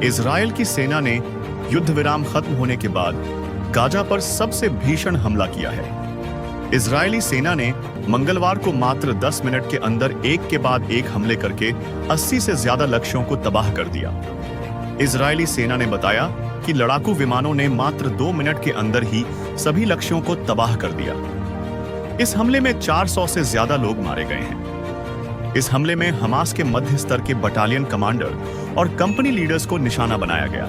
Israel की सेना ने युद्ध विराम खत्म होने के बाद गाजा पर सबसे भीषण हमला किया है। इजरायली सेना ने मंगलवार को मात्र 10 मिनट के अंदर एक के बाद एक हमले करके 80 से ज्यादा लक्ष्यों को तबाह कर दिया। इजरायली सेना ने बताया कि लड़ाकू विमानों ने मात्र 2 मिनट के अंदर ही सभी लक्ष्यों को तबाह कर दिया। इस हमले में 400 से ज्यादा लोग मारे गए हैं। इस हमले में हमास के मध्य स्तर के बटालियन कमांडर और कंपनी लीडर्स को निशाना बनाया गया।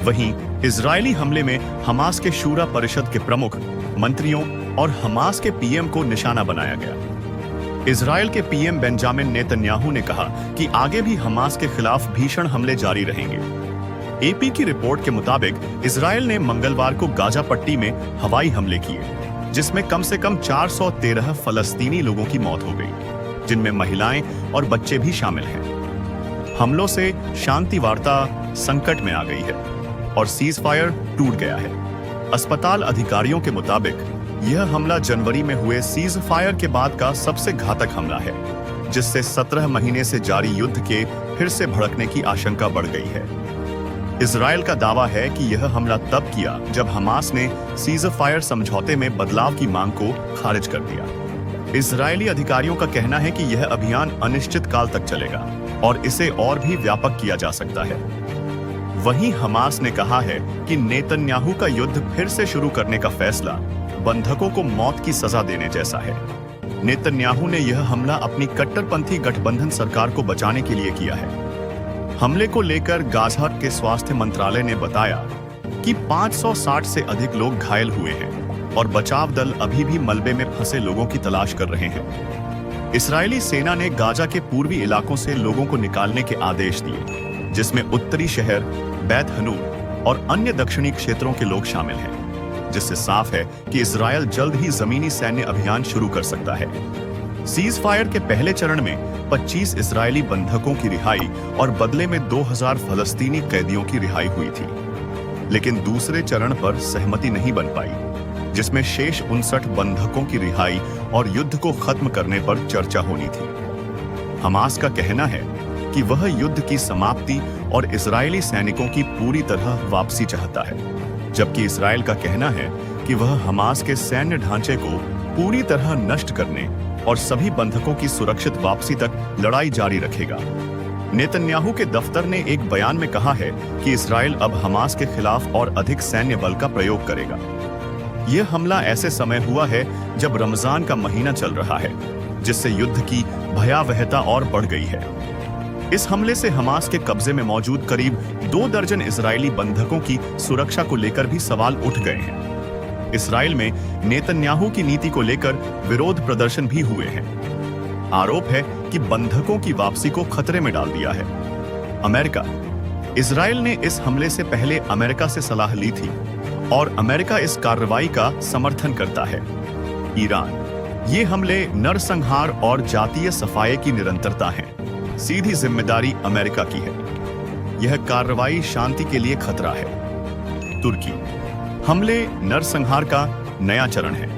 वहीं इजरायली हमले में हमास के शूरा परिषद के प्रमुख, मंत्रियों और हमास के पीएम को निशाना बनाया गया। इजराइल के पीएम बेंजामिन नेतन्याहू ने कहा कि आगे भी हमास के खिलाफ भीषण हमले जारी रहेंगे। एपी की रिपोर्ट के मुताबिक इजराइल ने मंगलवार को गाजा पट्टी में हवाई हमले किए, जिसमें कम से कम 413 फलस्तीनी लोगों की मौत हो गई, जिनमें महिलाएं और बच्चे भी शामिल हैं। हमलों से शांति वार्ता संकट में आ गई है और सीज फायर टूट गया है। अस्पताल अधिकारियों के मुताबिक यह हमला जनवरी में हुए सीज फायर के बाद का सबसे घातक हमला है, जिससे 17 महीने से जारी युद्ध के फिर से भड़कने की आशंका बढ़ गई है। इजराइल का दावा है कि यह हमला तब किया जब हमास ने सीज फायर समझौते में बदलाव की मांग को खारिज कर दिया। इजरायली अधिकारियों का कहना है कि यह अभियान अनिश्चित काल तक चलेगा और इसे और भी व्यापक किया जा सकता है। वहीं हमास ने कहा है कि नेतन्याहू का युद्ध फिर से शुरू करने का फैसला बंधकों को मौत की सजा देने जैसा है। नेतन्याहू ने यह हमला अपनी कट्टरपंथी गठबंधन सरकार को बचाने के लिए किया है। हमले को लेकर गाजा के स्वास्थ्य मंत्रालय ने बताया कि 560 से अधिक लोग घायल हुए हैं और बचाव दल अभी भी मलबे में फंसे लोगों की तलाश कर रहे हैं। इस्राएली सेना ने गाजा के पूर्वी इलाकों से लोगों को निकालने के आदेश दिए, जिसमें उत्तरी शहर बैत हनून और अन्य दक्षिणी क्षेत्रों के लोग शामिल हैं, जिससे साफ है कि इजरायल जल्द ही जमीनी सैन्य अभियान शुरू कर सकता है। सीज फायर के पहले चरण में 25 इजरायली बंधकों की रिहाई और बदले में 2000 फलस्तीनी कैदियों की रिहाई हुई थी, लेकिन दूसरे चरण पर सहमति नहीं बन पाई, जिसमें शेष 59 बंधकों की रिहाई और युद्ध को खत्म करने पर चर्चा होनी थी। हमास का कहना है कि वह युद्ध की समाप्ति और इजरायली सैनिकों की पूरी तरह वापसी चाहता है, जबकि इजरायल का कहना है कि वह हमास के सैन्य ढांचे को पूरी तरह नष्ट करने और सभी बंधकों की सुरक्षित वापसी तक लड़ाई जारी रखेगा। नेतन्याहू के दफ्तर ने एक बयान में कहा है कि इजरायल अब हमास के खिलाफ और अधिक सैन्य बल का प्रयोग करेगा। यह हमला ऐसे समय हुआ है जब रमजान का महीना चल रहा है, जिससे युद्ध की भयावहता और बढ़ गई है। इस हमले से हमास के कब्जे में मौजूद करीब 2 दर्जन इजरायली बंधकों की सुरक्षा को लेकर भी सवाल उठ गए हैं। इस्राएल में नेतन्याहू की नीति को लेकर विरोध प्रदर्शन भी हुए हैं। आरोप है कि बंधकों की वापसी को खतरे में डाल दिया है। अमेरिका इजराइल ने इस हमले से पहले अमेरिका से सलाह ली थी और अमेरिका इस कार्रवाई का समर्थन करता है। ईरान ये हमले नरसंहार और जातीय सफाये की निरंतरता है। सीधी जिम्मेदारी अमेरिका की है। यह कार्रवाई शांति के लिए खतरा है। तुर्की हमले नरसंहार का नया चरण है।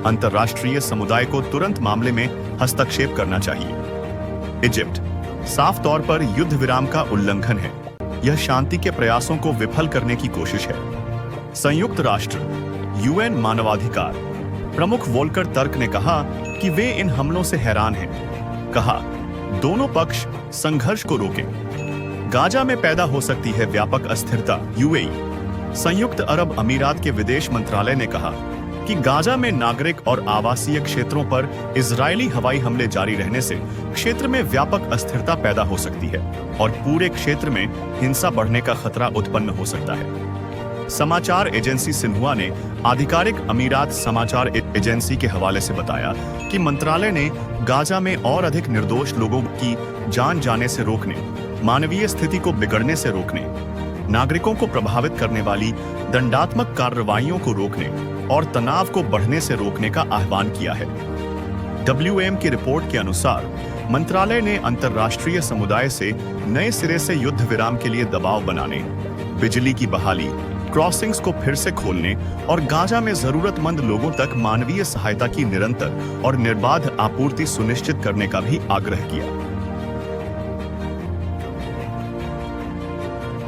अंतर्राष्ट्रीय समुदाय को तुरंत मामले में हस्तक्षेप करना चाहिए। इजिप्ट साफ तौर पर युद्ध विराम का उल्लंघन है। यह शांति के प्रयासों को विफल करने की कोशिश है। संयुक्त राष्ट्र यूएन मानवाधिकार प्रमुख वोल्कर टर्क ने कहा कि वे इन हमलों से हैरान हैं। कहा, दोनों पक्ष संघर्ष को रोकें। गाजा में पैदा हो सकती है व्यापक अस्थिरता। यूएई संयुक्त अरब अमीरात के विदेश मंत्रालय ने कहा कि गाजा में नागरिक और आवासीय क्षेत्रों पर इजरायली हवाई हमले जारी रहने से क्षेत्र में व्यापक अस्थिरता पैदा हो सकती है और पूरे क्षेत्र में हिंसा बढ़ने का खतरा उत्पन्न हो सकता है। समाचार एजेंसी सिन्हुआ ने आधिकारिक अमीरात समाचार एजेंसी के हवाले से बताया कि मंत्रालय ने गाजा में और अधिक निर्दोष लोगों की जान जाने से रोकने, मानवीय स्थिति को बिगड़ने से रोकने, नागरिकों को प्रभावित करने वाली दंडात्मक कार्रवाइयों को रोकने और तनाव को बढ़ने से रोकने का आह्वान किया है। WM की रिपोर्ट के अनुसार मंत्रालय ने अंतर्राष्ट्रीय समुदाय से नए सिरे से युद्ध विराम के लिए दबाव बनाने, बिजली की बहाली, क्रॉसिंग्स को फिर से खोलने और गाजा में जरूरतमंद लोगों तक मानवीय सहायता की निरंतर और निर्बाध आपूर्ति सुनिश्चित करने का भी आग्रह किया।